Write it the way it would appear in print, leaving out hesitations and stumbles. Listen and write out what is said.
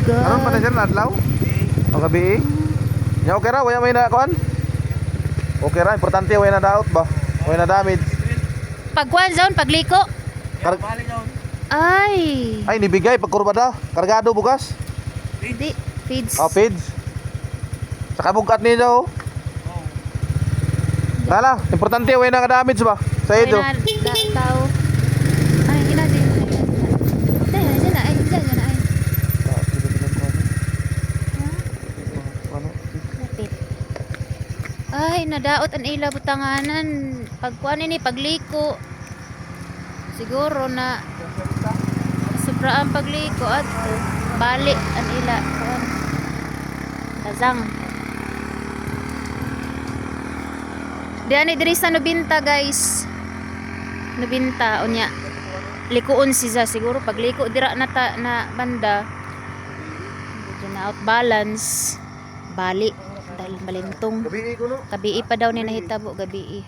God. Aron pa na siya adlaw? O gabi? Ya okay ra, wala may na kuan. Okay ra, importante wala na daot ba? Wala na damage. Pagkuan zone, pagliko. Ay. Ay nibigay pag kurbada, kargado bukas. Di feeds. Oh, feeds. Saka bugat ni daw. Lala, importante wala na damage ba? Sa ito. Tao. Ay, ginasi. Dahil na ay, dyan na ay. Lapit. Ay, nadaot ang ila butanganan. Pagkuan ini pagliko. Siguro na sobra ang pagliko at balik ang ila. Lazang. Diyan ni diri sa Nubinta guys. Nubinta unya. Likuon siya siguro pagliko dira na ta na banda. Medyo na out balance. Bali dahil malintong. Gabi ko no. Gabi pa daw ni nahitabo gabi.